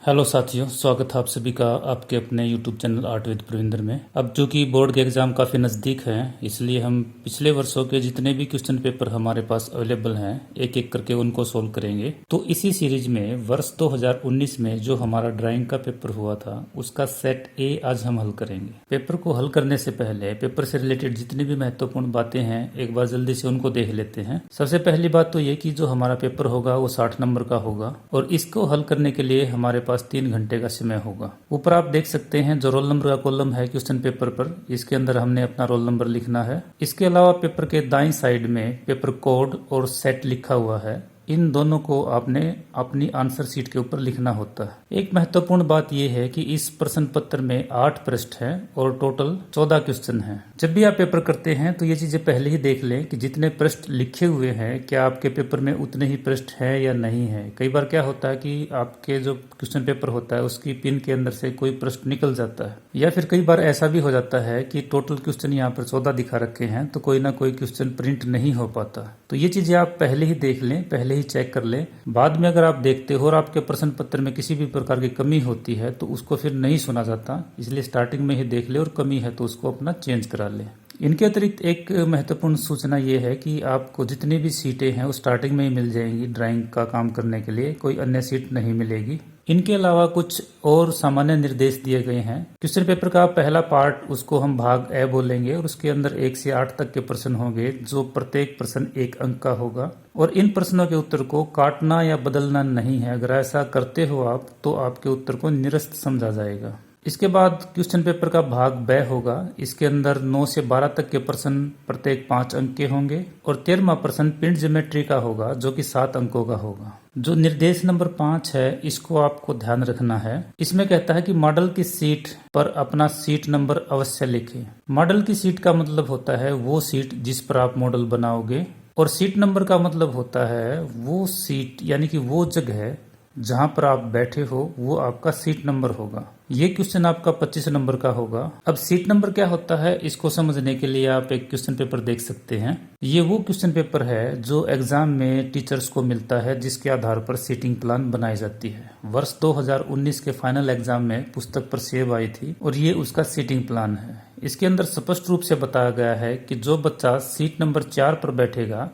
Hello साथियों, स्वागत है आप सभी का आपके अपने YouTube channel art with Pravinder में। अब चूंकि बोर्ड के एग्ज़ाम काफ़ी नज़दीक हैं, इसलिए हम पिछले वर्षों के जितने भी क्वेश्चन पेपर हमारे पास अवेलेबल हैं एक एक करके उनको सोल्व करेंगे। तो इसी सीरीज में वर्ष 2019 में जो हमारा ड्राइंग का पेपर हुआ था उसका सेट ए आज हम हल करेंगे। पेपर को हल करने से पहले पेपर से रिलेटेड जितनी भी महत्वपूर्ण बातें हैं एक बार जल्दी से उनको देख लेते हैं। सबसे पहली बात तो ये कि जो हमारा पेपर होगा वो 60 नंबर का होगा और इसको हल करने के लिए हमारे पास 3 घंटे का समय होगा। ऊपर आप देख सकते हैं जो रोल नंबर का कॉलम है क्वेश्चन पेपर पर, इसके अंदर हमने अपना रोल नंबर लिखना है। इसके अलावा पेपर के दाईं साइड में पेपर कोड और सेट लिखा हुआ है, इन दोनों को आपने अपनी आंसर शीट के ऊपर लिखना होता है। एक महत्वपूर्ण बात यह है कि इस प्रश्न पत्र में 8 पृष्ठ हैं और टोटल 14 क्वेश्चन हैं। जब भी आप पेपर करते हैं तो ये चीजें पहले ही देख लें कि जितने पृष्ठ लिखे हुए हैं क्या आपके पेपर में उतने ही पृष्ठ हैं या नहीं है। कई बार क्या होता है कि आपके जो क्वेश्चन पेपर होता है उसकी पिन के अंदर से कोई पृष्ठ निकल जाता है, या फिर कई बार ऐसा भी हो जाता है कि टोटल क्वेश्चन यहाँ पर 14 दिखा रखे हैं तो कोई ना कोई क्वेश्चन प्रिंट नहीं हो पाता। तो ये चीजें आप पहले ही देख लें, पहले चेक कर ले। बाद में अगर आप देखते हो और आपके प्रश्न पत्र में किसी भी प्रकार की कमी होती है तो उसको फिर नहीं सुना जाता, इसलिए स्टार्टिंग में ही देख ले और कमी है तो उसको अपना चेंज करा ले। इनके अतिरिक्त एक महत्वपूर्ण सूचना ये है कि आपको जितनी भी सीटें हैं वो स्टार्टिंग में ही मिल जाएंगी। ड्राइंग का काम करने के लिए कोई अन्य सीट नहीं मिलेगी। इनके अलावा कुछ और सामान्य निर्देश दिए गए हैं। क्वेश्चन पेपर का पहला पार्ट उसको हम भाग ए बोलेंगे और उसके अंदर 1 से 8 तक के प्रश्न होंगे जो प्रत्येक प्रश्न 1 अंक का होगा और इन प्रश्नों के उत्तर को काटना या बदलना नहीं है। अगर ऐसा करते हो आप तो आपके उत्तर को निरस्त समझा जाएगा। इसके बाद क्वेश्चन पेपर का भाग ब होगा। इसके अंदर 9 से 12 तक के प्रश्न प्रत्येक 5 अंक के होंगे और 13वां प्रश्न पिंड ज्योमेट्री का होगा जो कि 7 अंकों का होगा। जो निर्देश नंबर 5 है इसको आपको ध्यान रखना है। इसमें कहता है कि मॉडल की सीट पर अपना सीट नंबर अवश्य लिखें। मॉडल की सीट का मतलब होता है वो सीट जिस पर आप मॉडल बनाओगे और सीट नंबर का मतलब होता है वो सीट यानी कि वो जगह जहां पर आप बैठे हो वो आपका सीट नंबर होगा। ये क्वेश्चन आपका 25 नंबर का होगा। अब सीट नंबर क्या होता है इसको समझने के लिए आप एक क्वेश्चन पेपर देख सकते हैं। ये वो क्वेश्चन पेपर है जो एग्जाम में टीचर्स को मिलता है जिसके आधार पर सीटिंग प्लान बनाई जाती है। वर्ष 2019 के फाइनल एग्जाम में पुस्तक पर सेव आई थी और ये उसका सीटिंग प्लान है। इसके अंदर स्पष्ट रूप से बताया गया है कि जो बच्चा सीट नंबर 4 पर बैठेगा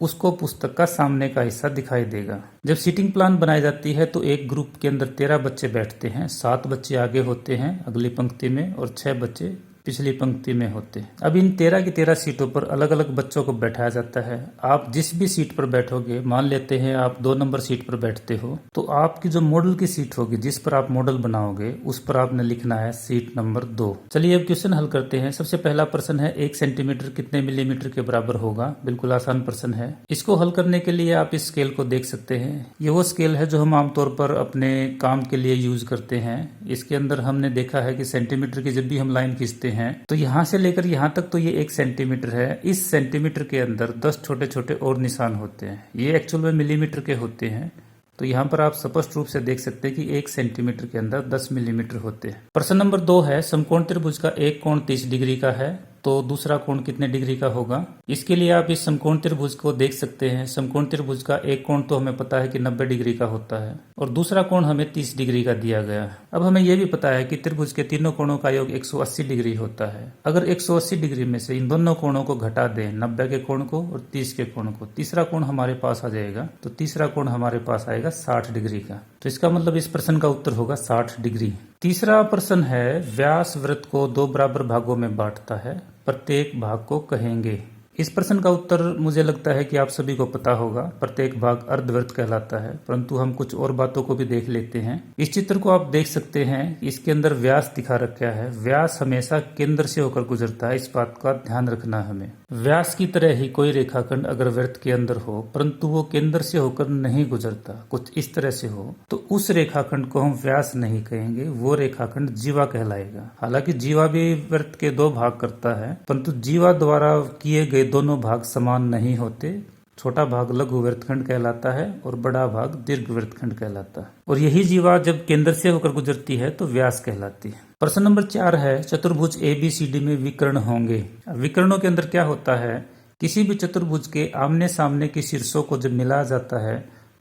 उसको पुस्तक का सामने का हिस्सा दिखाई देगा। जब सीटिंग प्लान बनाई जाती है तो एक ग्रुप के अंदर 13 बच्चे बैठते हैं, 7 बच्चे आगे होते हैं अगली पंक्ति में और 6 बच्चे पिछली पंक्ति में होते हैं। अब इन 13 की 13 सीटों पर अलग अलग बच्चों को बैठाया जाता है। आप जिस भी सीट पर बैठोगे, मान लेते हैं आप 2 नंबर सीट पर बैठते हो, तो आपकी जो मॉडल की सीट होगी जिस पर आप मॉडल बनाओगे उस पर आपने लिखना है सीट नंबर 2। चलिए अब क्वेश्चन हल करते हैं। सबसे पहला प्रश्न है 1 सेंटीमीटर कितने मिलीमीटर के बराबर होगा। बिल्कुल आसान प्रश्न है। इसको हल करने के लिए आप इस स्केल को देख सकते हैं। ये वो स्केल है जो हम आमतौर पर अपने काम के लिए यूज करते हैं। इसके अंदर हमने देखा है कि सेंटीमीटर की जब भी हम लाइन खींचते हैं तो यहां से लेकर यहां तक तो ये 1 सेंटीमीटर है। इस सेंटीमीटर के अंदर 10 छोटे छोटे और निशान होते हैं, ये एक्चुअल में मिलीमीटर के होते हैं। तो यहाँ पर आप स्पष्ट रूप से देख सकते हैं कि 1 सेंटीमीटर के अंदर 10 मिलीमीटर होते हैं। प्रश्न नंबर 2 है समकोण त्रिभुज का एक कोण 30 डिग्री का है तो दूसरा कोण कितने डिग्री का होगा। इसके लिए आप इस समकोण त्रिभुज को देख सकते हैं। समकोण त्रिभुज का एक कोण तो हमें पता है कि 90 डिग्री का होता है और दूसरा कोण हमें 30 डिग्री का दिया गया है। अब हमें यह भी पता है कि त्रिभुज के तीनों कोणों का योग 180 डिग्री होता है। अगर 180 डिग्री में से इन दोनों कोणों को घटा दें, 90 के कोण को और 30 के कोण को, तीसरा कोण हमारे पास आ जाएगा। तो तीसरा कोण हमारे पास आएगा 60 डिग्री का। तो इसका मतलब इस प्रश्न का उत्तर होगा 60 डिग्री। तीसरा प्रश्न है व्यास वृत्त को 2 बराबर भागों में बांटता है, प्रत्येक भाग को कहेंगे। इस प्रश्न का उत्तर मुझे लगता है कि आप सभी को पता होगा। प्रत्येक भाग अर्धवृत्त कहलाता है, परंतु हम कुछ और बातों को भी देख लेते हैं। इस चित्र को आप देख सकते हैं, इसके अंदर व्यास दिखा रखा है। व्यास हमेशा केंद्र से होकर गुजरता है, इस बात का ध्यान रखना हमें। व्यास की तरह ही कोई रेखाखंड अगर वृत्त के अंदर हो परंतु वो केंद्र से होकर नहीं गुजरता, कुछ इस तरह से हो, तो उस रेखाखंड को हम व्यास नहीं कहेंगे, वो रेखाखंड जीवा कहलाएगा। हालांकि जीवा भी वृत्त के 2 भाग करता है, परंतु जीवा द्वारा किए गए दोनों भाग समान नहीं होते। छोटा भाग लघु वृत्तखंड कहलाता है और बड़ा भाग दीर्घ वृत्तखंड कहलाता है। और यही जीवा जब केंद्र से होकर गुजरती है तो व्यास कहलाती है। प्रश्न नंबर 4 है चतुर्भुज ABCD में विकर्ण होंगे। विकर्णों के अंदर क्या होता है, किसी भी चतुर्भुज के आमने सामने के शीर्षों को जब मिलाया जाता है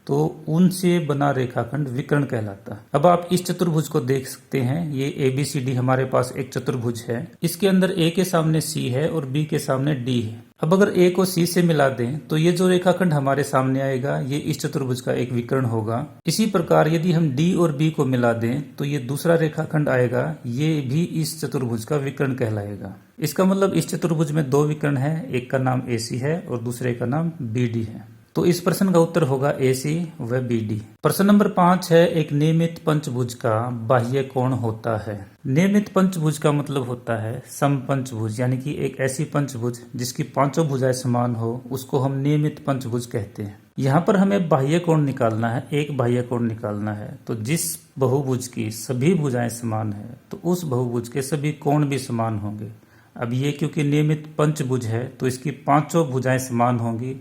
तो उनसे बना रेखाखंड विकर्ण कहलाता है। अब आप इस चतुर्भुज को देख सकते हैं, ये ABCD हमारे पास एक चतुर्भुज है। इसके अंदर A के सामने C है और B के सामने D है। अब अगर A को C से मिला दें तो ये जो रेखाखंड हमारे सामने आएगा ये इस चतुर्भुज का एक विकर्ण होगा। इसी प्रकार यदि हम D और B को मिला दें तो ये दूसरा रेखाखंड आएगा, ये भी इस चतुर्भुज का विकर्ण कहलाएगा। इसका मतलब इस चतुर्भुज में दो विकर्ण है, एक का नाम AC है और दूसरे का नाम BD है। तो इस प्रश्न का उत्तर होगा AC व BD। प्रश्न नंबर 5 है, एक नियमित पंचभुज का बाह्य कोण होता है। नियमित पंचभुज का मतलब होता है समपंचभुज, यानी कि एक ऐसी पंचभुज जिसकी पांचों भुजाएं समान हो, उसको हम नियमित पंचभुज कहते हैं। यहाँ पर हमें बाह्य कोण निकालना है, एक बाह्य कोण निकालना है। तो जिस बहुभुज की सभी भुजाएं समान है तो उस बहुभुज के सभी कोण भी समान होंगे। अब ये क्योंकि नियमित पंचभुज है तो इसकी पांचों भुजाएं समान होंगी,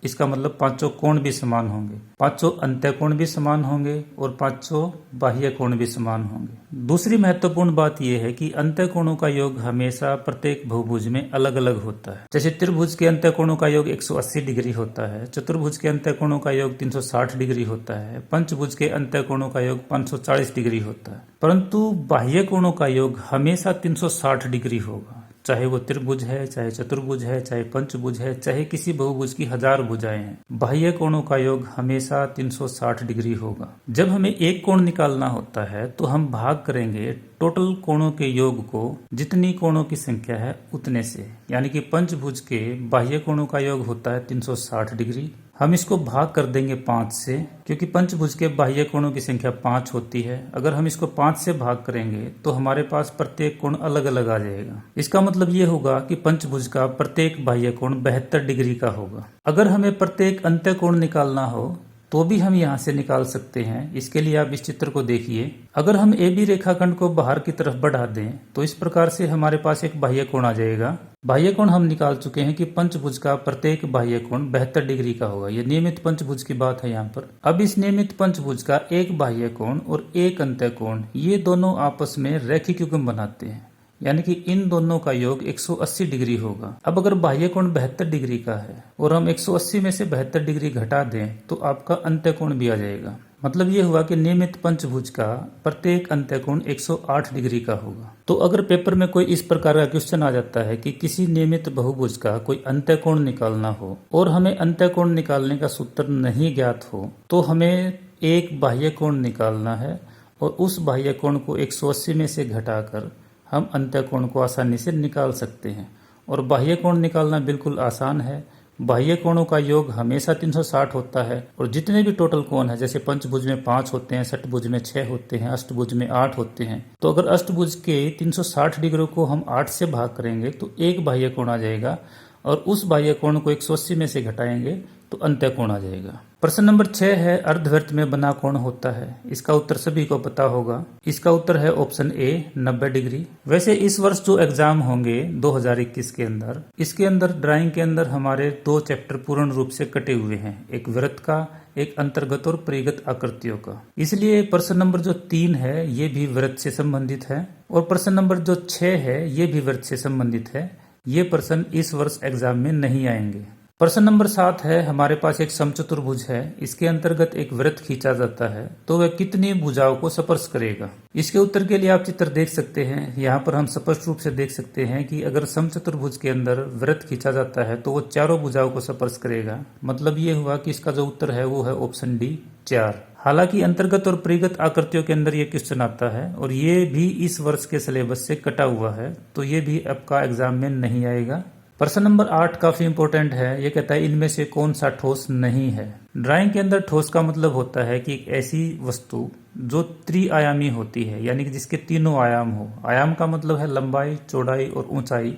इसका मतलब पांचों कोण भी समान होंगे, पांचों अंतःकोण भी समान होंगे और पांचों बाह्य कोण भी समान होंगे। दूसरी महत्वपूर्ण बात यह है कि अंतःकोणों का योग हमेशा प्रत्येक बहुभुज में अलग अलग होता है। जैसे त्रिभुज के अंतःकोणों का योग 180 डिग्री होता है, चतुर्भुज के अंतःकोणों का योग 360 डिग्री होता है, पंचभुज के अंतःकोणों का योग 540 डिग्री होता है, परंतु बाह्य कोणों का योग हमेशा 360 डिग्री होगा। चाहे वो त्रिभुज है, चाहे चतुर्भुज है, चाहे पंचभुज है, चाहे किसी बहुभुज की 1000 भुजाएं हैं, बाह्य कोणों का योग हमेशा 360 डिग्री होगा। जब हमें एक कोण निकालना होता है तो हम भाग करेंगे टोटल कोणों के योग को जितनी कोणों की संख्या है उतने से, यानी कि पंचभुज के बाह्य कोणों का योग होता है 360 डिग्री। हम इसको भाग कर देंगे 5 से, क्योंकि पंचभुज के बाह्य कोणों की संख्या 5 होती है। अगर हम इसको 5 से भाग करेंगे तो हमारे पास प्रत्येक कोण अलग अलग आ जाएगा। इसका मतलब ये होगा कि पंचभुज का प्रत्येक बाह्य कोण 72 डिग्री का होगा। अगर हमें प्रत्येक अंतःकोण निकालना हो तो भी हम यहाँ से निकाल सकते हैं। इसके लिए आप इस चित्र को देखिए। अगर हम AB रेखाखंड को बाहर की तरफ बढ़ा दें तो इस प्रकार से हमारे पास एक बाह्य कोण आ जाएगा। बाह्य कोण हम निकाल चुके हैं कि पंचभुज का प्रत्येक बाह्य कोण 72 डिग्री का होगा। यह नियमित पंचभुज की बात है यहाँ पर। अब इस नियमित पंचभुज का एक बाह्य कोण और एक अंतःकोण, ये दोनों आपस में रैखिक युग्म बनाते हैं, यानी कि इन दोनों का योग 180 डिग्री होगा। अब अगर बाह्य कोण 72 डिग्री का है और हम 180 में से 72 डिग्री घटा दें तो आपका अंतःकोण भी आ जाएगा। मतलब ये हुआ कि नियमित पंचभुज का प्रत्येक अंतःकोण 108 डिग्री का होगा। तो अगर पेपर में कोई इस प्रकार का क्वेश्चन आ जाता है कि किसी नियमित बहुभुज का कोई अंतःकोण निकालना हो और हमें अंतःकोण निकालने का सूत्र नहीं ज्ञात हो, तो हमें एक बाह्य कोण निकालना है और उस बाह्य कोण को 180 में से घटाकर हम अंतःकोण को आसानी से निकाल सकते हैं। और बाह्य कोण निकालना बिल्कुल आसान है। बाह्य कोणों का योग हमेशा 360 होता है और जितने भी टोटल कोण है, जैसे पंचभुज में 5 होते हैं, षटभुज में 6 होते हैं, अष्टभुज में 8 होते हैं, तो अगर अष्टभुज के 360 डिग्री को हम 8 से भाग करेंगे तो एक बाह्य कोण आ जाएगा और उस बाह्य कोण को 180 में से घटाएंगे तो अंतःकोण आ जाएगा। प्रश्न नंबर 6 है, अर्धवृत्त में बना कोण होता है। इसका उत्तर सभी को पता होगा। इसका उत्तर है ऑप्शन A 90 डिग्री। वैसे इस वर्ष जो एग्जाम होंगे 2021 के अंदर, इसके अंदर ड्राइंग के अंदर हमारे 2 चैप्टर पूर्ण रूप से कटे हुए हैं, एक वृत्त का, एक अंतर्गत और परिगत आकृतियों का। इसलिए प्रश्न नंबर जो 3 है ये भी वृत्त से संबंधित है और प्रश्न नंबर जो 6 है ये भी वृत्त से संबंधित है। ये प्रश्न इस वर्ष एग्जाम में नहीं आएंगे। प्रश्न नंबर 7 है, हमारे पास एक समचतुर्भुज है, इसके अंतर्गत एक वृत्त खींचा जाता है तो वह कितनी भुजाओं को स्पर्श करेगा। इसके उत्तर के लिए आप चित्र देख सकते हैं। यहाँ पर हम स्पष्ट रूप से देख सकते हैं कि अगर समचतुर्भुज के अंदर वृत्त खींचा जाता है तो वो चारों भुजाओं को स्पर्श करेगा। मतलब ये हुआ कि इसका जो उत्तर है वो है ऑप्शन D 4। हालांकि अंतर्गत और परिगत आकृतियों के अंदर ये क्वेश्चन आता है और ये भी इस वर्ष के सिलेबस से कटा हुआ है, तो ये भी आपका एग्जाम में नहीं आएगा। प्रश्न नंबर 8 काफी इंपॉर्टेंट है। ये कहता है इनमें से कौन सा ठोस नहीं है। ड्राइंग के अंदर ठोस का मतलब होता है कि एक ऐसी वस्तु जो त्रिआयामी होती है, यानी कि जिसके तीनों आयाम हो। आयाम का मतलब है लंबाई, चौड़ाई और ऊंचाई।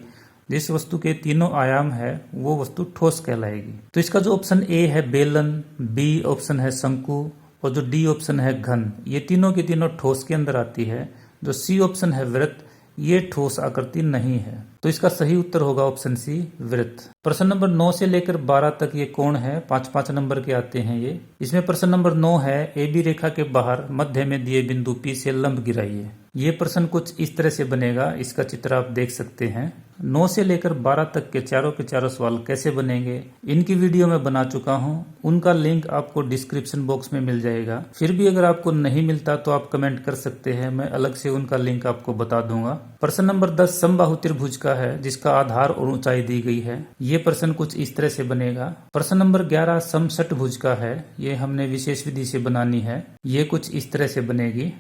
जिस वस्तु के तीनों आयाम है वो वस्तु ठोस कहलाएगी। तो इसका जो ऑप्शन A है बेलन, B ऑप्शन है शंकु और जो D ऑप्शन है घन, ये तीनों के तीनों ठोस के अंदर आती है। जो C ऑप्शन है वृत्त, ये ठोस आकृति नहीं है। तो इसका सही उत्तर होगा ऑप्शन C वृत्त। प्रश्न नंबर 9 से लेकर 12 तक ये कोण है, 5-5 नंबर के आते हैं ये। इसमें प्रश्न नंबर 9 है, AB रेखा के बाहर मध्य में दिए बिंदु P से लंब गिराइए। ये प्रश्न कुछ इस तरह से बनेगा, इसका चित्र आप देख सकते हैं। 9 से लेकर 12 तक के चारों सवाल कैसे बनेंगे, इनकी वीडियो मैं बना चुका हूं, उनका लिंक आपको डिस्क्रिप्शन बॉक्स में मिल जाएगा। फिर भी अगर आपको नहीं मिलता तो आप कमेंट कर सकते हैं, मैं अलग से उनका लिंक आपको बता दूंगा। प्रश्न नंबर 10 समबाहु त्रिभुज का है, जिसका आधार और ऊंचाई दी गई है। ये प्रश्न कुछ इस तरह से बनेगा। प्रश्न नंबर 11 समषटभुज का है, ये हमने विशेष विधि से बनानी है, ये कुछ इस तरह से बनेगी।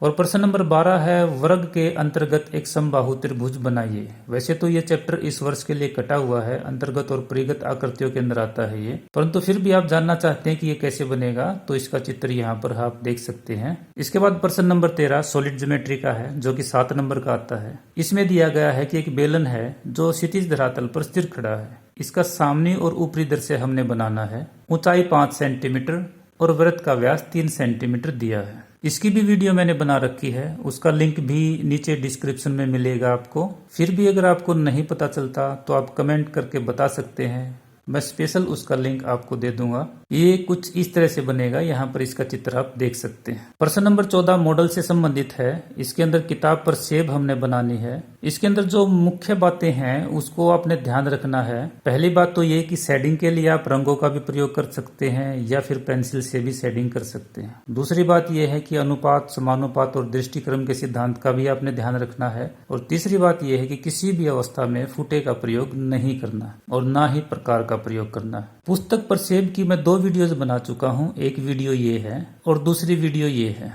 और प्रश्न नंबर 12 है वर्ग के अंतर्गत एक समबाहु त्रिभुज बनाइए। वैसे तो ये चैप्टर इस वर्ष के लिए कटा हुआ है, अंतर्गत और परिगत आकृतियों के अंदर आता है ये, परंतु फिर भी आप जानना चाहते हैं कि ये कैसे बनेगा, तो इसका चित्र यहाँ पर आप देख सकते हैं। इसके बाद प्रश्न नंबर 13 सॉलिड ज्योमेट्री का है, जो कि 7 नंबर का आता है। इसमें दिया गया है कि एक बेलन है जो क्षितिज धरातल पर स्थिर खड़ा है। इसका सामने और ऊपरी दृश्य हमने बनाना है। ऊंचाई 5 सेंटीमीटर और वृत्त का व्यास 3 सेंटीमीटर दिया है। इसकी भी वीडियो मैंने बना रखी है, उसका लिंक भी नीचे डिस्क्रिप्शन में मिलेगा आपको। फिर भी अगर आपको नहीं पता चलता तो आप कमेंट करके बता सकते हैं, मैं स्पेशल उसका लिंक आपको दे दूंगा। ये कुछ इस तरह से बनेगा, यहाँ पर इसका चित्र आप देख सकते हैं। प्रश्न नंबर 14 मॉडल से संबंधित है। इसके अंदर किताब पर सेब हमने बनानी है। इसके अंदर जो मुख्य बातें हैं उसको आपने ध्यान रखना है। पहली बात तो ये कि शेडिंग के लिए आप रंगों का भी प्रयोग कर सकते हैं या फिर पेंसिल से भी शेडिंग कर सकते हैं। दूसरी बात यह है कि अनुपात, समानुपात और दृष्टिक्रम के सिद्धांत का भी आपने ध्यान रखना है। और तीसरी बात यह है कि किसी भी अवस्था में फुटे का प्रयोग नहीं करना और ना ही प्रकार का प्रयोग करना है। पुस्तक पर सेब की मैं 2 वीडियोज बना चुका हूं, एक वीडियो ये है और दूसरी वीडियो ये है।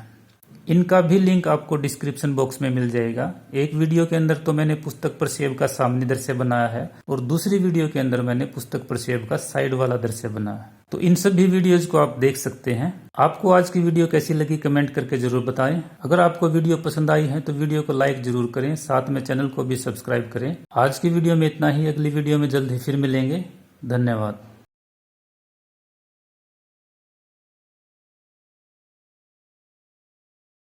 इनका भी लिंक आपको डिस्क्रिप्शन बॉक्स में मिल जाएगा। एक वीडियो के अंदर तो मैंने पुस्तक पर सेब का सामने दृश्य बनाया है और दूसरी वीडियो के अंदर मैंने पुस्तक पर सेब का साइड वाला दृश्य बनाया है। तो इन सभी वीडियोज को आप देख सकते हैं। आपको आज की वीडियो कैसी लगी कमेंट करके जरूर बताएं। अगर आपको वीडियो पसंद आई है तो वीडियो को लाइक जरूर करें, साथ में चैनल को भी सब्सक्राइब करें। आज की वीडियो में इतना ही, अगली वीडियो में जल्द ही फिर मिलेंगे। धन्यवाद।